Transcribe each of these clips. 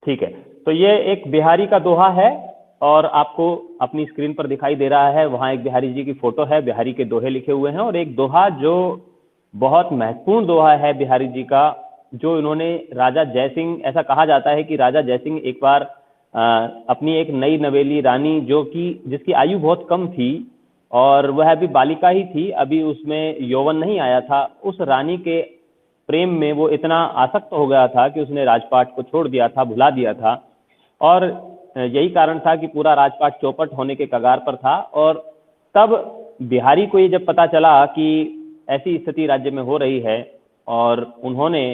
ठीक है, तो ये एक बिहारी का दोहा है और आपको अपनी स्क्रीन पर दिखाई दे रहा है, वहां एक बिहारी जी की फोटो है, बिहारी के दोहे लिखे हुए हैं और एक दोहा जो बहुत महत्वपूर्ण दोहा है बिहारी जी का, जो इन्होंने राजा जयसिंह, ऐसा कहा जाता है कि राजा जयसिंह एक बार अपनी एक नई नवेली रानी जो कि जिसकी आयु बहुत कम थी और वह अभी बालिका ही थी, अभी उसमें यौवन नहीं आया था, उस रानी के प्रेम में वो इतना आसक्त हो गया था कि उसने राजपाट को छोड़ दिया था, भुला दिया था और यही कारण था कि पूरा राजपाट चौपट होने के कगार पर था। और तब बिहारी को ये जब पता चला कि ऐसी स्थिति राज्य में हो रही है और उन्होंने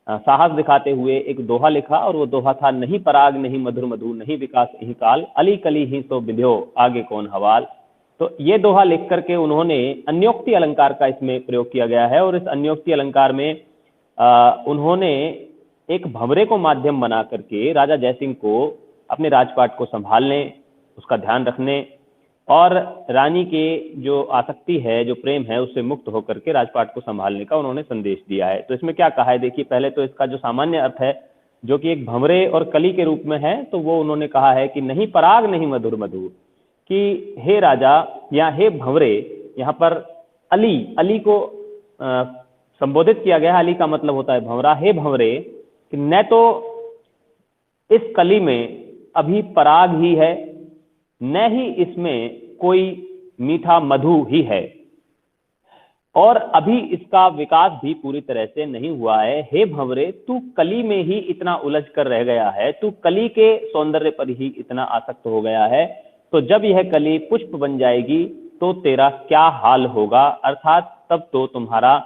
साहस दिखाते हुए एक दोहा लिखा और वो दोहा था, नहीं पराग नहीं मधुर मधु नहीं विकास यही काल, अली कली ही सो विध्यो आगे कौन हवाल। तो ये दोहा लिख करके उन्होंने अन्योक्ति अलंकार का इसमें प्रयोग किया गया है और इस अन्योक्ति अलंकार में उन्होंने एक भंवरे को माध्यम बना करके राजा जयसिंह को अपने राजपाट को संभालने, उसका ध्यान रखने और रानी के जो आसक्ति है, जो प्रेम है, उससे मुक्त होकर के राजपाट को संभालने का उन्होंने संदेश दिया है। तो इसमें क्या कहा है देखिए, पहले तो इसका जो सामान्य अर्थ है जो कि एक भंवरे और कली के रूप में है, तो वो उन्होंने कहा है कि नहीं पराग नहीं मधुर मधु, कि हे राजा या हे भंवरे, यहाँ पर अली, अली को संबोधित किया गया है, अली का मतलब होता है भंवरा, हे भंवरे, कि न तो इस कली में अभी पराग ही है न ही इसमें कोई मीठा मधु ही है और अभी इसका विकास भी पूरी तरह से नहीं हुआ है। हे भंवरे, तू कली में ही इतना उलझ कर रह गया है, तू कली के सौंदर्य पर ही इतना आसक्त हो गया है, तो जब यह कली पुष्प बन जाएगी तो तेरा क्या हाल होगा, अर्थात तब तो तुम्हारा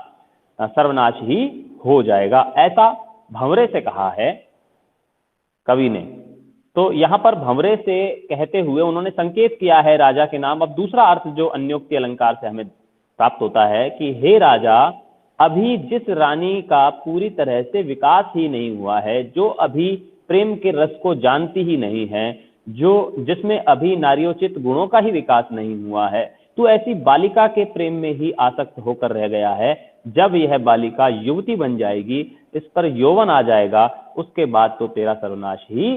सर्वनाश ही हो जाएगा। ऐसा भंवरे से कहा है कवि ने। तो यहां पर भंवरे से कहते हुए उन्होंने संकेत किया है राजा के नाम। अब दूसरा अर्थ जो अन्योक्ति अलंकार से हमें प्राप्त होता है कि हे राजा, अभी जिस रानी का पूरी तरह से विकास ही नहीं हुआ है, जो अभी प्रेम के रस को जानती ही नहीं है, जो जिसमें अभी नारियोचित गुणों का ही विकास नहीं हुआ है, तू ऐसी बालिका के प्रेम में ही आसक्त होकर रह गया है। जब यह बालिका युवती बन जाएगी, इस पर यौवन आ जाएगा, उसके बाद तो तेरा सर्वनाश ही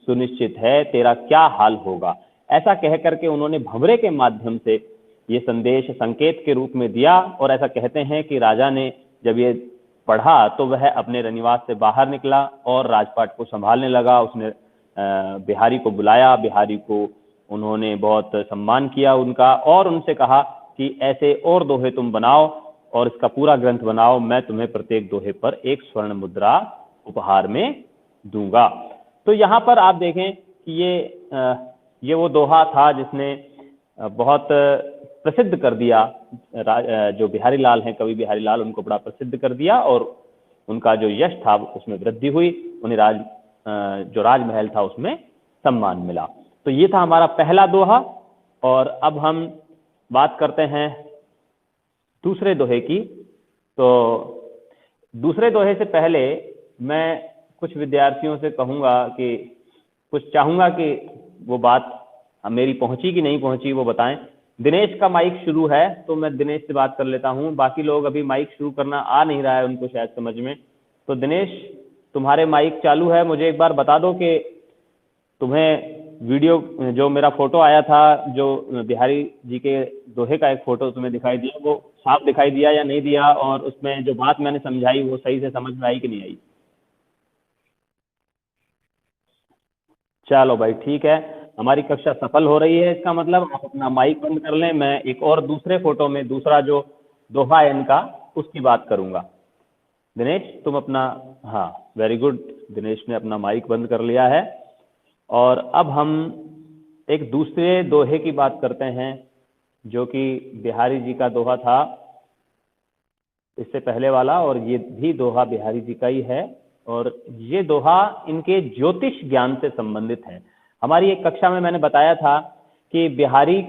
सुनिश्चित है, तेरा क्या हाल होगा। ऐसा कह करके उन्होंने भंवरे के माध्यम से ये संदेश संकेत के रूप में दिया और ऐसा कहते हैं कि राजा ने जब ये पढ़ा तो वह अपने रनिवास से बाहर निकला और राजपाट को संभालने लगा। उसने बिहारी को बुलाया, बिहारी को उन्होंने बहुत सम्मान किया उनका और उनसे कहा कि ऐसे और दोहे तुम बनाओ और इसका पूरा ग्रंथ बनाओ, मैं तुम्हें प्रत्येक दोहे पर एक स्वर्ण मुद्रा उपहार में दूंगा। तो यहाँ पर आप देखें कि ये वो दोहा था जिसने बहुत प्रसिद्ध कर दिया, जो बिहारी लाल हैं, कवि बिहारी लाल, उनको बड़ा प्रसिद्ध कर दिया और उनका जो यश था उसमें वृद्धि हुई, उन्हें जो राजमहल था उसमें सम्मान मिला। तो ये था हमारा पहला दोहा। और अब हम बात करते हैं दूसरे दोहे की। तो दूसरे दोहे से पहले मैं कुछ विद्यार्थियों से कहूँगा कि कुछ चाहूँगा कि वो बात मेरी पहुँची कि नहीं पहुँची वो बताएं। दिनेश का माइक शुरू है तो मैं दिनेश से बात कर लेता हूँ, बाकी लोग अभी माइक शुरू करना आ नहीं रहा है उनको शायद समझ में। तो दिनेश, तुम्हारे माइक चालू है, मुझे एक बार बता दो कि तुम्हें वीडियो जो मेरा फोटो आया था, जो बिहारी जी के दोहे का एक फोटो तुम्हें दिखाई दिया, वो साफ दिखाई दिया या नहीं दिया, और उसमें जो बात मैंने समझाई वो सही से समझ में आई कि नहीं आई? चलो भाई ठीक है, हमारी कक्षा सफल हो रही है, इसका मतलब आप अपना माइक बंद कर लें। मैं एक और दूसरे फोटो में दूसरा जो दोहा है इनका उसकी बात करूंगा। दिनेश तुम अपना, हाँ वेरी गुड, दिनेश ने अपना माइक बंद कर लिया है। और अब हम एक दूसरे दोहे की बात करते हैं जो कि बिहारी जी का दोहा था इससे पहले वाला, और ये भी दोहा बिहारी जी का ही है और ये दोहा इनके ज्योतिष ज्ञान से संबंधित है। हमारी एक कक्षा में मैंने बताया था कि बिहारी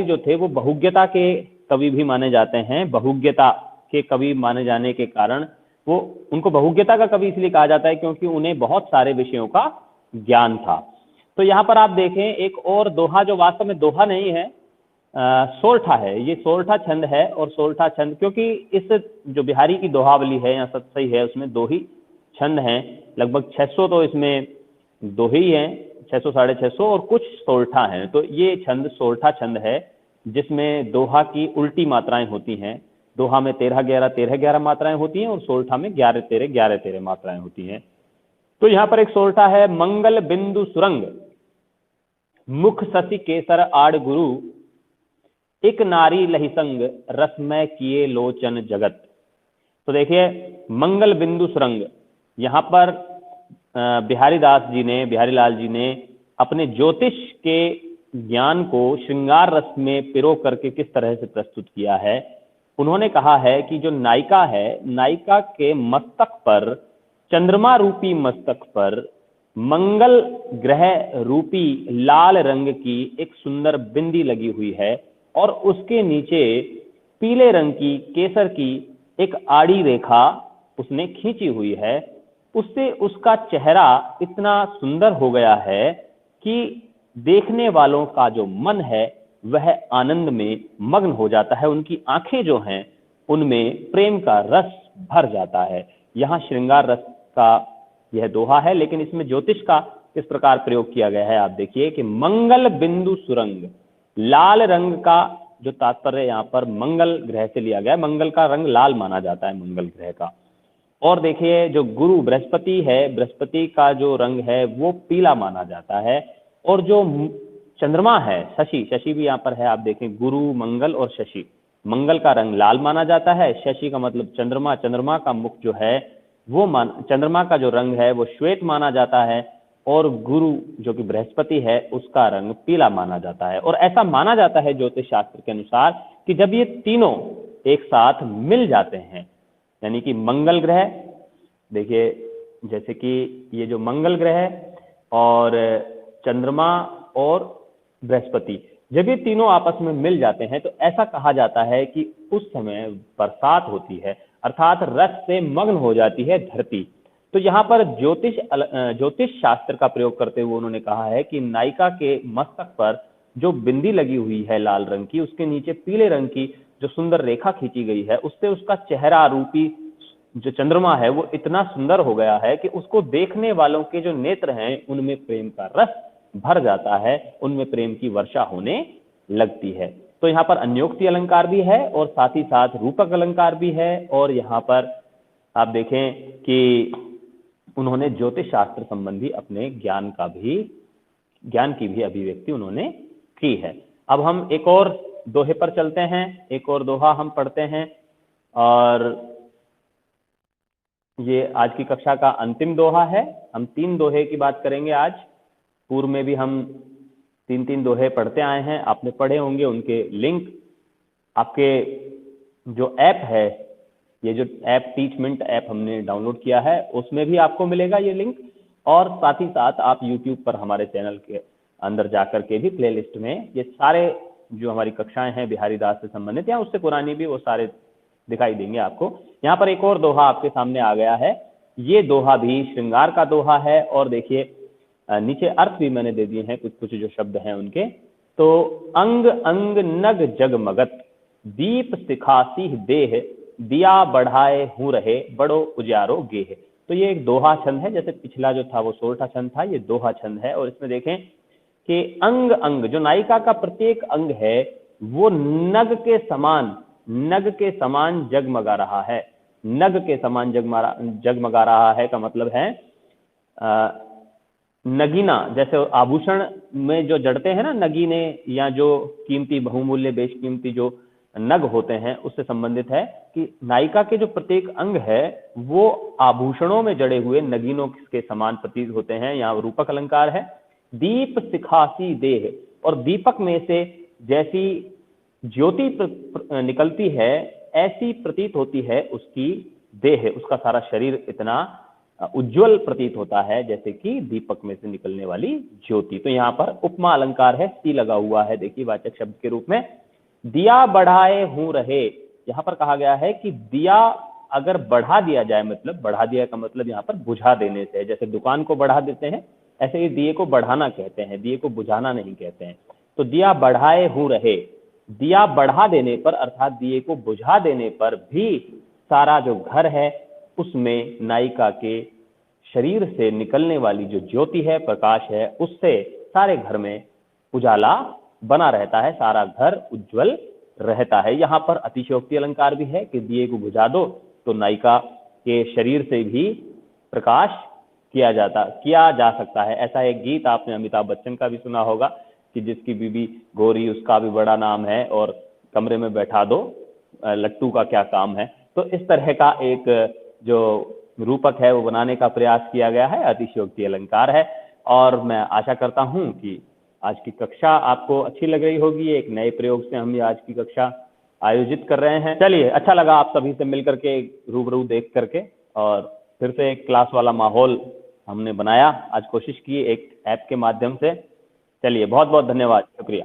जो थे वो बहुज्ञता के कवि भी माने जाते हैं। बहुज्ञता के कवि माने जाने के कारण वो उनको बहुज्ञता का कवि इसलिए कहा जाता है क्योंकि उन्हें बहुत सारे विषयों का ज्ञान था। तो यहाँ पर आप देखें एक और दोहा जो वास्तव में दोहा नहीं है, सोरठा है, ये सोरठा छंद है। और सोरठा छंद क्योंकि इस जो बिहारी की दोहावली है या सतसई है उसमें दो ही छंद हैं, लगभग 600 तो इसमें दोहे ही हैं, 600 साढ़े 600, और कुछ सोरठा हैं। तो ये छंद सोरठा छंद है, जिसमें दोहा की उल्टी मात्राएं होती हैं। दोहा में 13-11 13-11 मात्राएं होती हैं और सोरठा में 11-13 11-13 मात्राएं होती हैं। तो यहाँ पर एक सोरठा है, मंगल बिंदु सुरंग मुख शशि केसर आड़ गुरु, एक नारी लही संग रसमय किए लोचन जगत। तो देखिए, मंगल बिंदु सुरंग, यहाँ पर बिहारी लाल जी ने अपने ज्योतिष के ज्ञान को श्रृंगार रस में पिरो करके किस तरह से प्रस्तुत किया है। उन्होंने कहा है कि जो नायिका है, नायिका के मस्तक पर, चंद्रमा रूपी मस्तक पर मंगल ग्रह रूपी लाल रंग की एक सुंदर बिंदी लगी हुई है, और उसके नीचे पीले रंग की, केसर की एक आड़ी रेखा उसने खींची हुई है। उससे उसका चेहरा इतना सुंदर हो गया है कि देखने वालों का जो मन है वह आनंद में मग्न हो जाता है। उनकी आंखें जो हैं उनमें प्रेम का रस भर जाता है। यहाँ श्रृंगार रस का यह दोहा है, लेकिन इसमें ज्योतिष का किस प्रकार प्रयोग किया गया है आप देखिए कि मंगल बिंदु सुरंग, लाल रंग का जो तात्पर्य यहाँ पर मंगल ग्रह से लिया गया है। मंगल का रंग लाल माना जाता है, मंगल ग्रह का। और देखिए, जो गुरु बृहस्पति है, बृहस्पति का जो रंग है वो पीला माना जाता है। और जो चंद्रमा है, शशि भी यहाँ पर है, आप देखें, गुरु, मंगल और शशि। मंगल का रंग लाल माना जाता है, शशि का मतलब चंद्रमा, चंद्रमा का मुख जो है वो चंद्रमा का जो रंग है वो श्वेत माना जाता है, और गुरु जो कि बृहस्पति है उसका रंग पीला माना जाता है। और ऐसा माना जाता है ज्योतिष शास्त्र के अनुसार कि जब ये तीनों एक साथ मिल जाते हैं, यानी कि मंगल ग्रह, देखिए जैसे कि ये जो मंगल ग्रह और चंद्रमा और बृहस्पति, जब ये तीनों आपस में मिल जाते हैं तो ऐसा कहा जाता है कि उस समय बरसात होती है, अर्थात रस से मग्न हो जाती है धरती। तो यहाँ पर ज्योतिष शास्त्र का प्रयोग करते हुए उन्होंने कहा है कि नायिका के मस्तक पर जो बिंदी लगी हुई है लाल रंग की, उसके नीचे पीले रंग की जो सुंदर रेखा खींची गई है, उससे उसका चेहरा रूपी जो चंद्रमा है वो इतना सुंदर हो गया है कि उसको देखने वालों के जो नेत्र हैं उनमें प्रेम का रस भर जाता है, उनमें प्रेम की वर्षा होने लगती है। तो यहाँ पर अन्योक्ति अलंकार भी है और साथ ही साथ रूपक अलंकार भी है। और यहाँ पर आप देखें कि उन्होंने ज्योतिष शास्त्र संबंधी अपने ज्ञान की भी अभिव्यक्ति उन्होंने की है। अब हम एक और दोहे पर चलते हैं, एक और दोहा हम पढ़ते हैं, और ये आज की कक्षा का अंतिम दोहा है। हम 3 दोहे की बात करेंगे आज। पूर्व में भी हम 3-3 दोहे पढ़ते आए हैं, आपने पढ़े होंगे। उनके लिंक आपके जो ऐप है, ये जो ऐप टीचमेंट ऐप हमने डाउनलोड किया है, उसमें भी आपको मिलेगा ये लिंक। और साथ ही साथ आप यूट्यूब पर हमारे चैनल के अंदर जाकर के भी प्लेलिस्ट में ये सारे जो हमारी कक्षाएं हैं बिहारी दास से संबंधित या उससे पुरानी भी, वो सारे दिखाई देंगे आपको। यहाँ पर एक और दोहा आपके सामने आ गया है। ये दोहा भी श्रृंगार का दोहा है, और देखिए नीचे अर्थ भी मैंने दे दिए हैं, कुछ कुछ जो शब्द हैं उनके। तो अंग अंग नग जगमगत, दीप सिखासी देह, दिया बढ़ाए हूँ रहे, बड़ो उजारो गेह। तो ये एक दोहा छंद है, जैसे पिछला जो था वो सोरठा छंद था, ये दोहा छंद है। और इसमें देखें कि अंग अंग, जो नायिका का प्रत्येक अंग है वो नग के समान जगमगा रहा है। नग के समान जगमगा रहा है का मतलब है नगीना, जैसे आभूषण में जो जड़ते हैं ना नगीने, या जो कीमती बहुमूल्य बेशकीमती जो नग होते हैं, उससे संबंधित है कि नायिका के जो प्रत्येक अंग है वो आभूषणों में जड़े हुए नगीनों के समान प्रतीत होते हैं। यहाँ रूपक अलंकार है, दीप सिखासी देह, और दीपक में से जैसी ज्योति निकलती है ऐसी प्रतीत होती है उसकी देह, उसका सारा शरीर इतना उज्जवल प्रतीत होता है जैसे कि दीपक में से निकलने वाली ज्योति। तो यहाँ पर उपमा अलंकार है, सी लगा हुआ है, देखिए वाचक शब्द के रूप में। दिया बढ़ाए हूँ रहे, यहाँ पर कहा गया है कि दिया अगर बढ़ा दिया जाए, मतलब बढ़ा दिया का मतलब यहाँ पर बुझा देने से है। जैसे दुकान को बढ़ा देते हैं, ऐसे ही दिए को बढ़ाना कहते हैं, दिए को बुझाना नहीं कहते हैं। तो दिया बढ़ाए हूँ रहे, दिया बढ़ा देने पर अर्थात दिए को बुझा देने पर भी सारा जो घर है उसमें नायिका के शरीर से निकलने वाली जो ज्योति है, प्रकाश है, उससे सारे घर में उजाला बना रहता है, सारा घर उज्जवल रहता है। यहाँ पर अतिशयोक्ति अलंकार भी है कि दिए को बुझा दो तो नायिका के शरीर से भी प्रकाश किया जा सकता है। ऐसा एक गीत आपने अमिताभ बच्चन का भी सुना होगा कि जिसकी बीबी गोरी उसका भी बड़ा नाम है, और कमरे में बैठा दो लट्टू का क्या काम है। तो इस तरह का एक जो रूपक है वो बनाने का प्रयास किया गया है, अतिशयोक्ति अलंकार है। और मैं आशा करता हूं कि आज की कक्षा आपको अच्छी लग रही होगी। एक नए प्रयोग से हम ये आज की कक्षा आयोजित कर रहे हैं। चलिए, अच्छा लगा आप सभी से मिल करके, रूबरू देख करके, और फिर से एक क्लास वाला माहौल हमने बनाया। आज कोशिश की एक ऐप के माध्यम से। चलिए, बहुत बहुत धन्यवाद, शुक्रिया।